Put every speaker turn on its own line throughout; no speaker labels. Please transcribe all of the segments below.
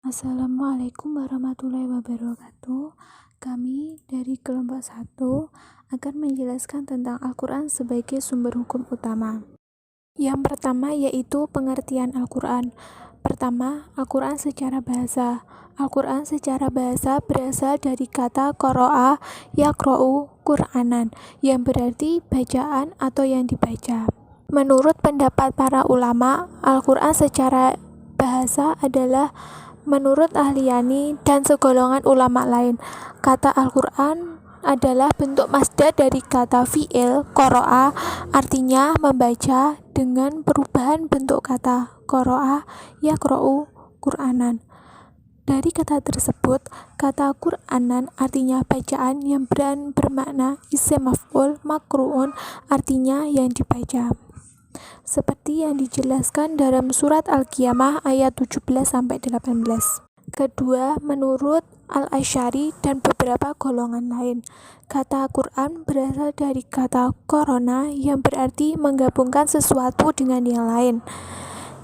Assalamualaikum warahmatullahi wabarakatuh. Kami dari kelompok 1 akan menjelaskan tentang Al-Quran sebagai sumber hukum utama. Yang pertama yaitu pengertian Al-Quran. Pertama, Al-Quran secara bahasa. Al-Quran secara bahasa berasal dari kata qara'a yaqra'u Qur'anan, yang berarti bacaan atau yang dibaca. Menurut pendapat para ulama, Al-Quran secara bahasa adalah menurut Ahliyani dan segolongan ulama lain, kata Al-Quran adalah bentuk masdar dari kata fi'il qara'a, artinya membaca, dengan perubahan bentuk kata qara'a yaqra'u Qur'anan. Dari kata tersebut, kata Qur'anan artinya bacaan yang bermakna isim maf'ul, makru'un artinya yang dibaca. Seperti yang dijelaskan dalam surat Al-Qiyamah ayat 17-18. Kedua, menurut Al-Asy'ari dan beberapa golongan lain, kata Quran berasal dari kata korona yang berarti menggabungkan sesuatu dengan yang lain.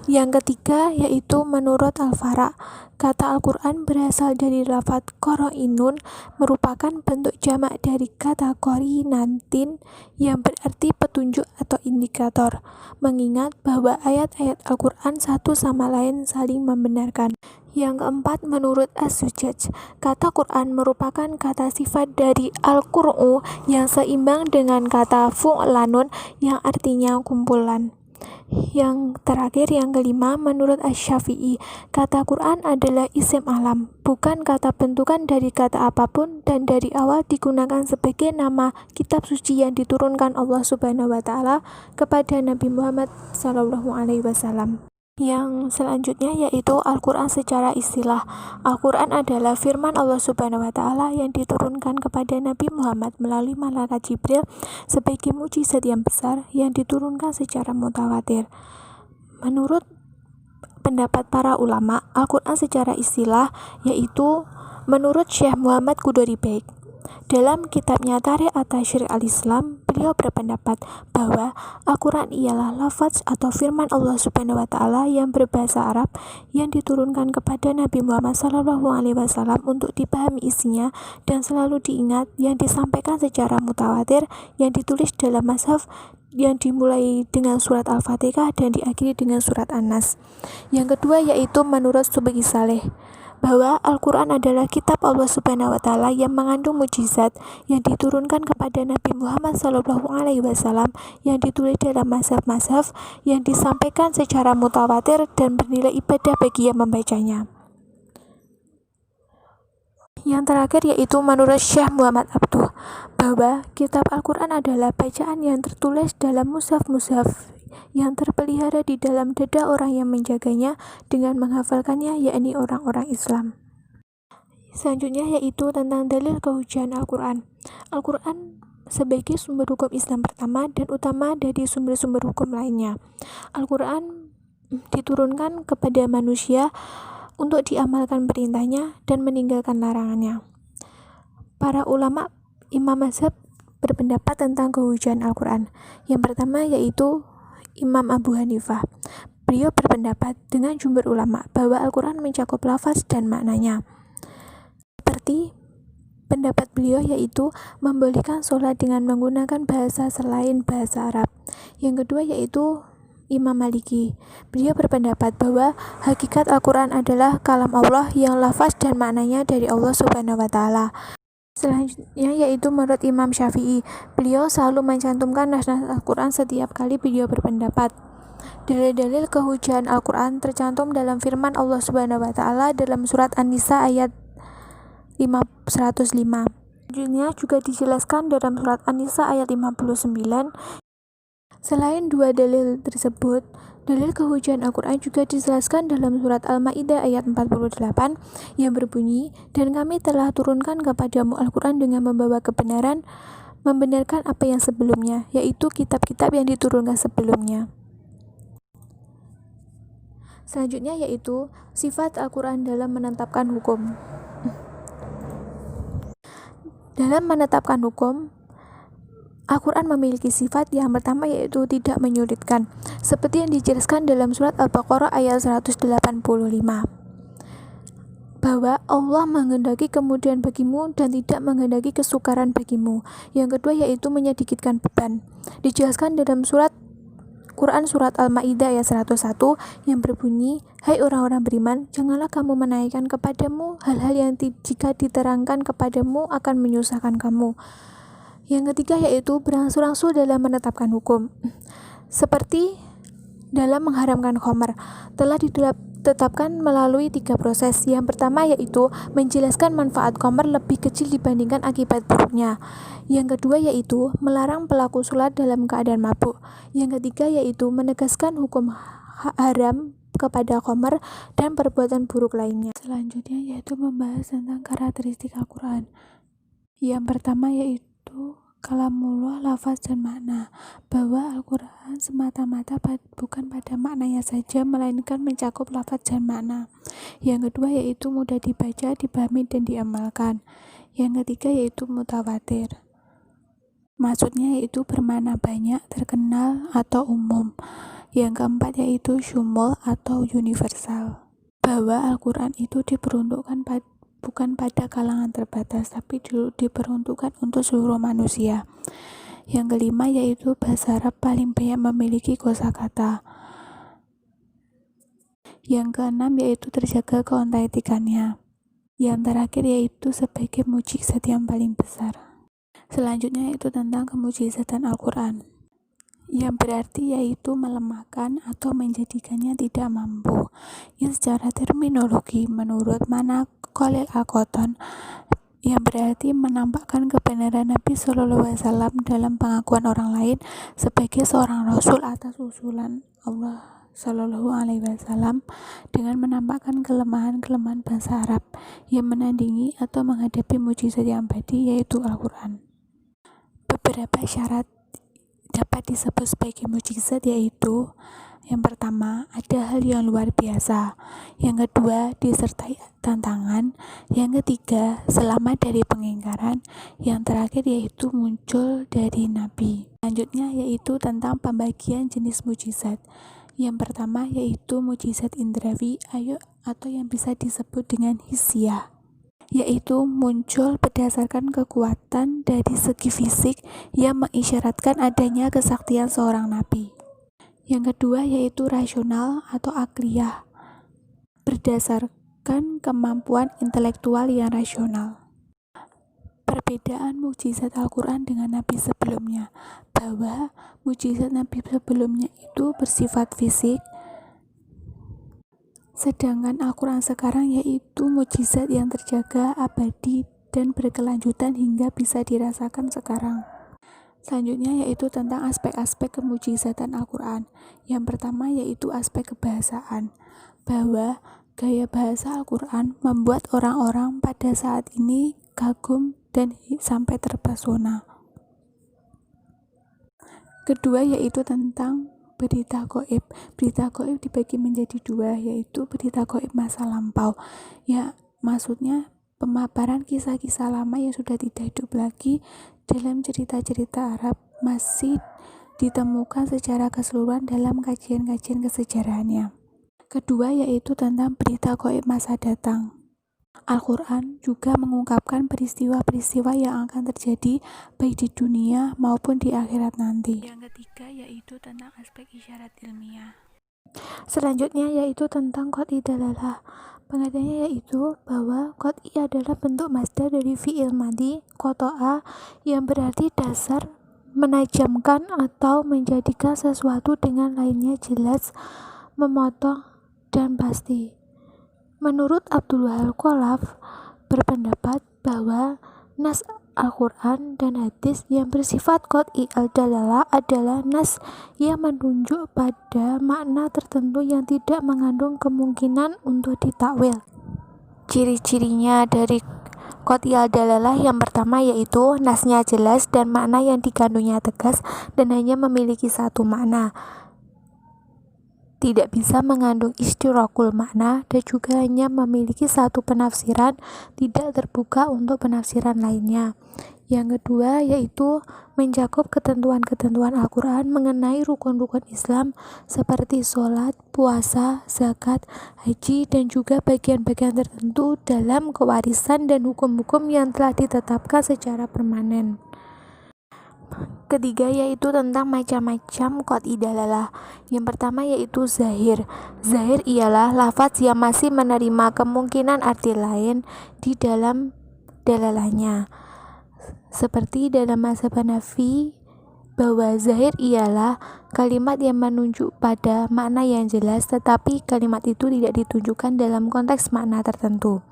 Yang ketiga yaitu menurut Al-Fara, kata Al-Quran berasal dari lafaz qoro'inun, merupakan bentuk jamak dari kata qorinantin yang berarti petunjuk atau indikator, mengingat bahwa ayat-ayat Al-Quran satu sama lain saling membenarkan. Yang keempat, menurut As-Sujaj, kata Quran merupakan kata sifat dari Al-Qur'u yang seimbang dengan kata fu'lanun yang artinya kumpulan. Yang terakhir, yang kelima, menurut Asy-Syafi'i, kata Quran adalah isim alam, bukan kata bentukan dari kata apapun, dan dari awal digunakan sebagai nama kitab suci yang diturunkan Allah Subhanahu wa Ta'ala kepada Nabi Muhammad SAW. Yang selanjutnya yaitu Al-Quran secara istilah. Al-Quran adalah firman Allah Subhanahu wa Ta'ala yang diturunkan kepada Nabi Muhammad melalui malaikat Jibril sebagai mukjizat yang besar yang diturunkan secara mutawatir. Menurut pendapat para ulama, Al-Quran secara istilah yaitu menurut Syekh Muhammad Qudori Baik. Dalam kitabnya Tarikh at-Tasyri' al-Islam, beliau berpendapat bahwa Al-Quran ialah lafaz atau firman Allah Subhanahu wa Ta'ala yang berbahasa Arab yang diturunkan kepada Nabi Muhammad SAW untuk dipahami isinya dan selalu diingat, yang disampaikan secara mutawatir, yang ditulis dalam mushaf yang dimulai dengan surat Al-Fatihah dan diakhiri dengan surat An-Nas. Yang kedua yaitu menurut Subki Saleh, bahwa Al-Quran adalah kitab Allah Subhanahu wa Ta'ala yang mengandung mukjizat yang diturunkan kepada Nabi Muhammad SAW yang ditulis dalam mushaf-mushaf yang disampaikan secara mutawatir dan bernilai ibadah bagi yang membacanya. Yang terakhir yaitu menurut Syekh Muhammad Abduh, bahwa kitab Al-Quran adalah bacaan yang tertulis dalam mushaf-mushaf yang terpelihara di dalam dada orang yang menjaganya dengan menghafalkannya, yakni orang-orang Islam. Selanjutnya yaitu tentang dalil kehujahan Al-Quran. Al-Quran sebagai sumber hukum Islam pertama dan utama dari sumber-sumber hukum lainnya. Al-Quran diturunkan kepada manusia untuk diamalkan perintahnya dan meninggalkan larangannya. Para ulama imam mazhab berpendapat tentang kehujahan Al-Quran. Yang pertama yaitu Imam Abu Hanifah. Beliau berpendapat dengan jumhur ulama bahwa Al-Quran mencakup lafaz dan maknanya. Seperti pendapat beliau yaitu membolehkan sholat dengan menggunakan bahasa selain bahasa Arab. Yang kedua yaitu Imam Maliki. Beliau berpendapat bahwa hakikat Al-Quran adalah kalam Allah yang lafaz dan maknanya dari Allah Subhanahu wa Ta'ala. Selanjutnya yaitu menurut Imam Syafi'i, beliau selalu mencantumkan nas-nas Al-Quran setiap kali beliau berpendapat. Dalil-dalil kehujahan Al-Quran tercantum dalam firman Allah Subhanahu wa Ta'ala dalam surat An-Nisa ayat 105. Selanjutnya juga dijelaskan dalam surat An-Nisa ayat 59. Selain dua dalil tersebut, dalil kehujahan Al-Quran juga dijelaskan dalam surat Al-Ma'idah ayat 48 yang berbunyi, dan kami telah turunkan kepadamu Al-Quran dengan membawa kebenaran, membenarkan apa yang sebelumnya, yaitu kitab-kitab yang diturunkan sebelumnya. Selanjutnya yaitu sifat Al-Quran dalam menetapkan hukum. Dalam menetapkan hukum, Al-Quran memiliki sifat yang pertama yaitu tidak menyulitkan, seperti yang dijelaskan dalam surat Al-Baqarah ayat 185. bahwa Allah menghendaki kemudian bagimu dan tidak menghendaki kesukaran bagimu. Yang kedua yaitu menyedikitkan beban. Dijelaskan dalam Quran surat Al-Maidah ayat 101 yang berbunyi, "Hai orang-orang beriman, janganlah kamu menaikkan kepadamu hal-hal yang jika diterangkan kepadamu akan menyusahkan kamu." Yang ketiga yaitu berangsur-angsur dalam menetapkan hukum. Seperti dalam mengharamkan khamr, telah ditetapkan melalui 3 proses. Yang pertama yaitu menjelaskan manfaat khamr lebih kecil dibandingkan akibat buruknya. Yang kedua yaitu melarang pelaku sholat dalam keadaan mabuk. Yang ketiga yaitu menegaskan hukum haram kepada khamr dan perbuatan buruk lainnya. Selanjutnya yaitu membahas tentang karakteristik Al-Quran. Yang pertama yaitu kalamullah, lafaz dan makna, bahwa Al-Quran semata-mata bukan pada maknanya saja, melainkan mencakup lafaz dan makna. Yang kedua yaitu mudah dibaca, dipahami, dan diamalkan. Yang ketiga yaitu mutawatir. Maksudnya yaitu bermakna banyak, terkenal, atau umum. Yang keempat yaitu syumul atau universal, bahwa Al-Quran itu diperuntukkan bukan pada kalangan terbatas, tapi diperuntukkan untuk seluruh manusia. Yang kelima yaitu bahasa Arab paling banyak memiliki kosakata. Yang keenam yaitu terjaga keautentikannya. Yang terakhir yaitu sebagai mukjizat yang paling besar. Selanjutnya yaitu tentang kemukjizatan Al-Quran, yang berarti yaitu melemahkan atau menjadikannya tidak mampu. Yang secara terminologi menurut Mana Khalil Al-Qoton, yang berarti menampakkan kebenaran Nabi SAW dalam pengakuan orang lain sebagai seorang Rasul atas usulan Allah SAW, dengan menampakkan kelemahan-kelemahan bahasa Arab yang menandingi atau menghadapi mukjizat yang abadi yaitu Al-Quran. Beberapa syarat dapat disebut sebagai mukjizat yaitu: yang pertama, ada hal yang luar biasa. Yang kedua, disertai tantangan. Yang ketiga, selamat dari pengingkaran. Yang terakhir yaitu muncul dari Nabi. Selanjutnya yaitu tentang pembagian jenis mukjizat. Yang pertama yaitu mukjizat indrawi atau yang bisa disebut dengan hissiyah, yaitu muncul berdasarkan kekuatan dari segi fisik yang mengisyaratkan adanya kesaktian seorang nabi. Yang kedua yaitu rasional atau akliyah, berdasarkan kemampuan intelektual yang rasional. Perbedaan mukjizat Al-Quran dengan nabi sebelumnya, bahwa mukjizat nabi sebelumnya itu bersifat fisik, sedangkan Al-Quran sekarang yaitu mukjizat yang terjaga, abadi, dan berkelanjutan hingga bisa dirasakan sekarang. Selanjutnya yaitu tentang aspek-aspek kemukjizatan Al-Quran. Yang pertama yaitu aspek kebahasaan, bahwa gaya bahasa Al-Quran membuat orang-orang pada saat ini kagum dan sampai terpesona. Kedua yaitu tentang berita gaib. Berita gaib dibagi menjadi dua, yaitu berita gaib masa lampau. Ya, maksudnya pemaparan kisah-kisah lama yang sudah tidak hidup lagi dalam cerita-cerita Arab masih ditemukan secara keseluruhan dalam kajian-kajian kesejarahannya. Kedua yaitu tentang berita gaib masa datang. Al-Quran juga mengungkapkan peristiwa-peristiwa yang akan terjadi baik di dunia maupun di akhirat nanti. Yang ketiga yaitu tentang aspek isyarat ilmiah. Selanjutnya yaitu tentang qat'i dalalah. Pengertiannya yaitu bahwa qat'i adalah bentuk masdar dari fi'il madhi qata'a, yang berarti dasar, menajamkan atau menjadikan sesuatu dengan lainnya jelas, memotong, dan pasti. Menurut Abdul Wahab Khalaf berpendapat bahwa nas Al-Quran dan hadis yang bersifat qat'i al-dalalah adalah nas yang menunjuk pada makna tertentu yang tidak mengandung kemungkinan untuk ditakwil. Ciri-cirinya dari qat'i al-dalalah yang pertama yaitu nasnya jelas dan makna yang dikandungnya tegas dan hanya memiliki satu makna, tidak bisa mengandung istirakul makna, dan juga hanya memiliki satu penafsiran, tidak terbuka untuk penafsiran lainnya. Yang kedua yaitu mencakup ketentuan-ketentuan Al-Quran mengenai rukun-rukun Islam seperti sholat, puasa, zakat, haji, dan juga bagian-bagian tertentu dalam kewarisan dan hukum-hukum yang telah ditetapkan secara permanen. Ketiga yaitu tentang macam-macam qat'i dalalah. Yang pertama yaitu zahir. Zahir ialah lafaz yang masih menerima kemungkinan arti lain di dalam dalalahnya. Seperti dalam mazhab Hanafi bahwa zahir ialah kalimat yang menunjuk pada makna yang jelas tetapi kalimat itu tidak ditunjukkan dalam konteks makna tertentu.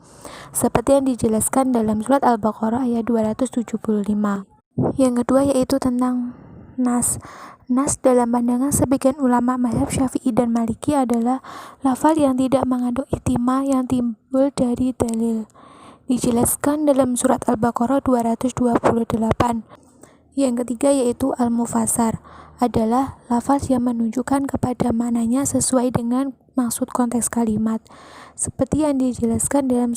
Seperti yang dijelaskan dalam surat Al-Baqarah ayat 275. Yang kedua yaitu tentang nas. Nas dalam pandangan sebagian ulama mazhab Syafi'i dan Maliki adalah lafal yang tidak mengandung ihtimal yang timbul dari dalil. Dijelaskan dalam surat Al-Baqarah 228. Yang ketiga yaitu al-mufassar adalah lafal yang menunjukkan kepada maknanya sesuai dengan maksud konteks kalimat. Seperti yang dijelaskan dalam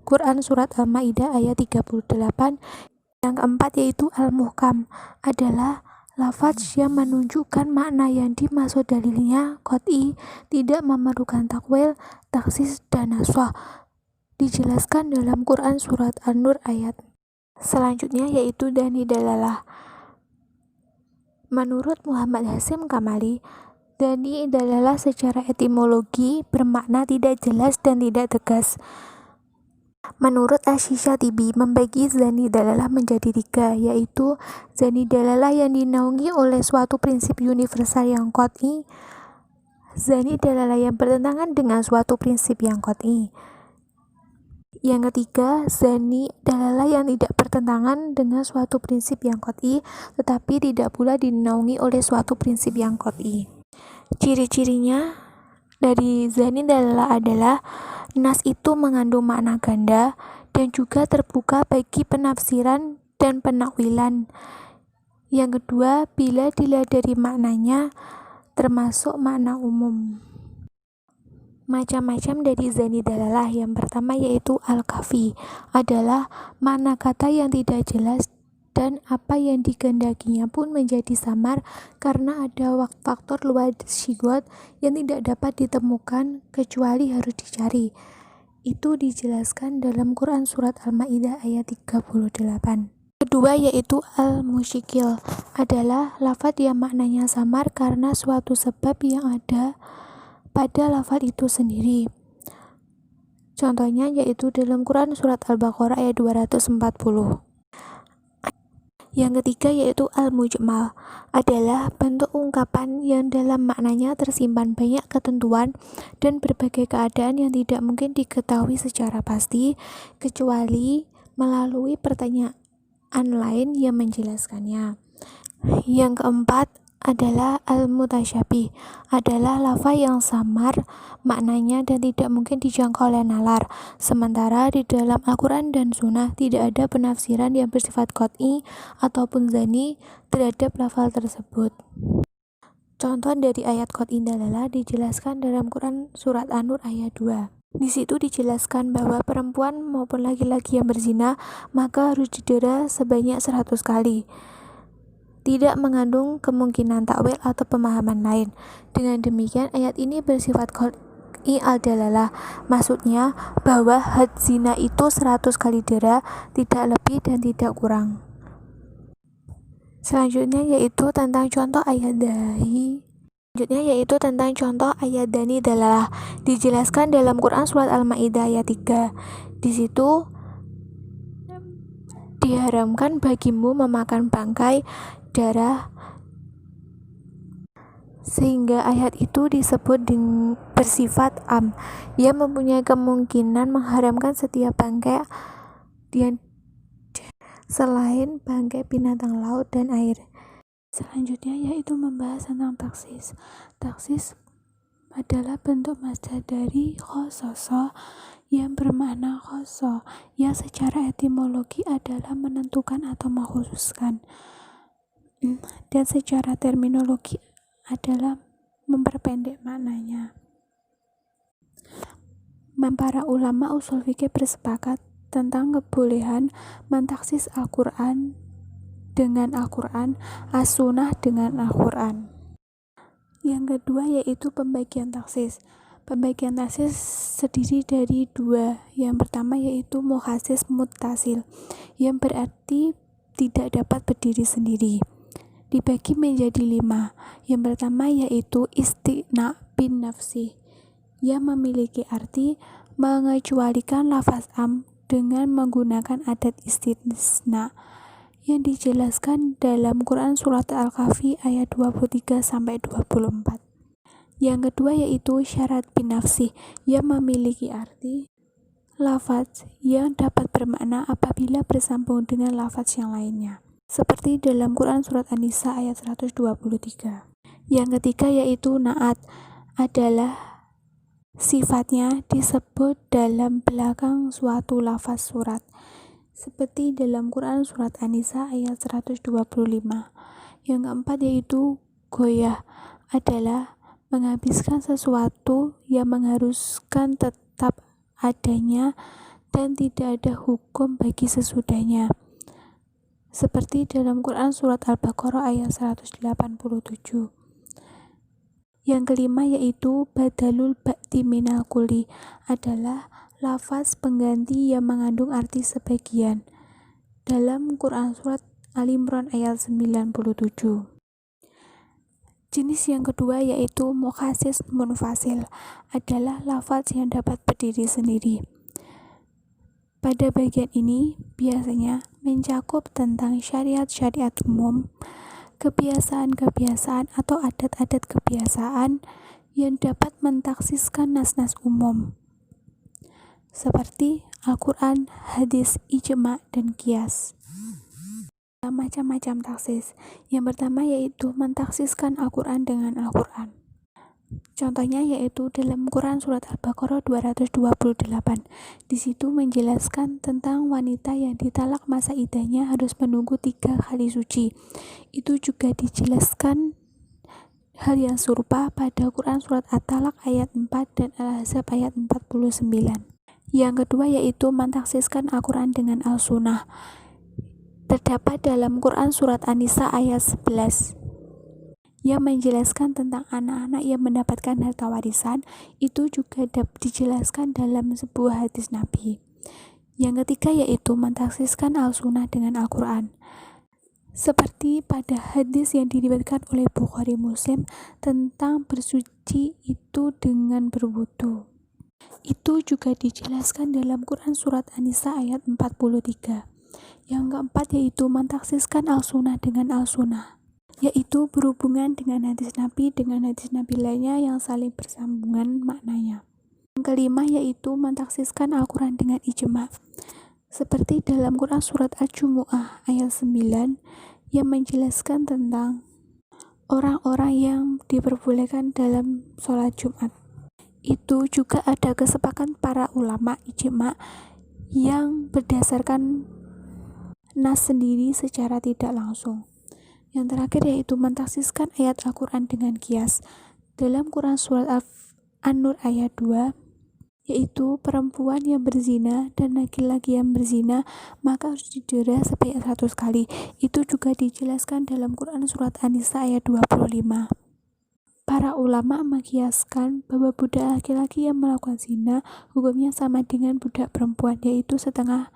Quran surat Al-Maidah ayat 38. Yang keempat yaitu al-muhkam adalah lafaz yang menunjukkan makna yang dimaksud dalilnya qat'i, tidak memerlukan takwil, taksis, dan nasakh. Dijelaskan dalam Quran surat An-Nur ayat. Selanjutnya yaitu dani dalalah. Menurut Muhammad Hasyim Kamali, dani dalalah secara etimologi bermakna tidak jelas dan tidak tegas. Menurut Asy-Syatibi membagi zani dalalah menjadi 3, yaitu zani dalalah yang dinaungi oleh suatu prinsip universal yang qat'i, zani dalalah yang bertentangan dengan suatu prinsip yang qat'i. Yang ketiga, zani dalalah yang tidak bertentangan dengan suatu prinsip yang qat'i, tetapi tidak pula dinaungi oleh suatu prinsip yang qat'i. Ciri-cirinya dari zani dalalah adalah nas itu mengandung makna ganda dan juga terbuka bagi penafsiran dan penakwilan. Yang kedua, bila dilihat dari maknanya termasuk makna umum. Macam-macam dari zani dalalah. Yang pertama yaitu al-kafi adalah makna kata yang tidak jelas dan apa yang dikehendakinya pun menjadi samar karena ada faktor luar syigot yang tidak dapat ditemukan kecuali harus dicari. Itu dijelaskan dalam Quran surat Al-Maidah ayat 38. Kedua yaitu al-musyikil adalah lafaz yang maknanya samar karena suatu sebab yang ada pada lafaz itu sendiri. Contohnya yaitu dalam Quran surat Al-Baqarah ayat 240. Yang ketiga yaitu al-mujmal adalah bentuk ungkapan yang dalam maknanya tersimpan banyak ketentuan dan berbagai keadaan yang tidak mungkin diketahui secara pasti kecuali melalui pertanyaan lain yang menjelaskannya. Yang keempat adalah al-mutasyabih adalah lafaz yang samar maknanya dan tidak mungkin dijangkau oleh nalar. Sementara di dalam Al-Quran dan Sunnah tidak ada penafsiran yang bersifat qat'i ataupun zani terhadap lafaz tersebut. Contoh dari ayat qat'i dalalah dijelaskan dalam Quran surat An-Nur ayat 2. Di situ dijelaskan bahwa perempuan maupun laki-laki yang berzina maka harus didera sebanyak 100 kali. Tidak mengandung kemungkinan takwil atau pemahaman lain. Dengan demikian ayat ini bersifat qat'i al-dalalah. Maksudnya bahwa had zina itu 100 kali dera, tidak lebih dan tidak kurang. Selanjutnya yaitu tentang contoh ayat dani dalalah. Dijelaskan dalam Quran surat Al-Maidah ayat 3. Di situ diharamkan bagimu memakan bangkai darah, sehingga ayat itu disebut bersifat am yang mempunyai kemungkinan mengharamkan setiap bangkai yang selain bangkai binatang laut dan air. Selanjutnya yaitu membahas tentang taksis. Taksis adalah bentuk masdar dari khososo yang bermakna khoso, yang secara etimologi adalah menentukan atau mengkhususkan, dan secara terminologi adalah memperpendek maknanya. Para ulama usul fikih bersepakat tentang kebolehan mentaksis Al-Quran dengan Al-Quran, As-Sunnah dengan Al-Quran. Yang kedua yaitu pembagian taksis. Pembagian taksis terdiri dari dua. Yang pertama yaitu mukhasis muttasil, yang berarti tidak dapat berdiri sendiri. Dibagi menjadi 5. Yang pertama yaitu istighna bin nafsi, yang memiliki arti mengecualikan lafaz am dengan menggunakan adat istisna yang dijelaskan dalam Quran Surat Al-Kahfi ayat 23-24. Yang kedua yaitu syarat bin nafsi, yang memiliki arti lafaz yang dapat bermakna apabila bersambung dengan lafaz yang lainnya, seperti dalam Quran Surat An-Nisa ayat 123. Yang ketiga yaitu na'at, adalah sifatnya disebut dalam belakang suatu lafaz surat, seperti dalam Quran Surat An-Nisa ayat 125. Yang keempat yaitu goyah, adalah menghabiskan sesuatu yang mengharuskan tetap adanya dan tidak ada hukum bagi sesudahnya, seperti dalam Quran Surat Al-Baqarah ayat 187. Yang kelima yaitu badalul ba'di minal kulli, adalah lafaz pengganti yang mengandung arti sebagian, dalam Quran Surat Al-Imran ayat 97. Jenis yang kedua yaitu mukhasis munfasil, adalah lafaz yang dapat berdiri sendiri. Pada bagian ini biasanya mencakup tentang syariat-syariat umum, kebiasaan-kebiasaan atau adat-adat kebiasaan yang dapat mentaksiskan nas-nas umum, seperti Al-Quran, hadis, ijma, dan qiyas. Macam-macam taksis. Yang pertama yaitu mentaksiskan Al-Quran dengan Al-Quran. Contohnya yaitu dalam Quran Surat Al-Baqarah 228. Di situ menjelaskan tentang wanita yang ditalak masa iddahnya harus menunggu 3 kali suci. Itu juga dijelaskan hal yang serupa pada Quran Surat At-Talaq ayat 4 dan Al-Ahzab ayat 49. Yang kedua yaitu mentaksiskan Al-Quran dengan Al-Sunnah. Terdapat dalam Quran Surat An-Nisa ayat 11 yang menjelaskan tentang anak-anak yang mendapatkan harta warisan. Itu juga dijelaskan dalam sebuah hadis Nabi. Yang ketiga yaitu mentaksiskan Al-Sunnah dengan Al-Quran, seperti pada hadis yang diriwayatkan oleh Bukhari Muslim tentang bersuci itu dengan berwudu. Itu juga dijelaskan dalam Quran Surat An-Nisa ayat 43. Yang keempat yaitu mentaksiskan Al-Sunnah dengan Al-Sunnah, yaitu berhubungan dengan hadis Nabi lainnya yang saling bersambungan maknanya. Yang kelima yaitu mentaksiskan Al-Quran dengan ijma, seperti dalam Quran Surat Al-Jumu'ah ayat 9 yang menjelaskan tentang orang-orang yang diperbolehkan dalam sholat Jumat. Itu juga ada kesepakatan para ulama ijma yang berdasarkan nas sendiri secara tidak langsung. Yang terakhir yaitu mentaksiskan ayat Al-Quran dengan qiyas. Dalam Quran Surat An-Nur ayat 2, yaitu perempuan yang berzina dan laki-laki yang berzina maka harus didera sebanyak 100 kali. Itu juga dijelaskan dalam Quran Surat An-Nisa ayat 25. Para ulama mengkiaskan bahwa budak laki-laki yang melakukan zina hukumnya sama dengan budak perempuan, yaitu setengah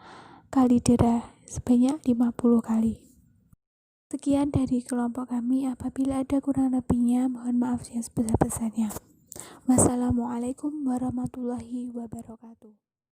kali dera sebanyak 50 kali. Sekian dari kelompok kami. Apabila ada kurang lebihnya, mohon maaf yang sebesar-besarnya. Wassalamualaikum warahmatullahi wabarakatuh.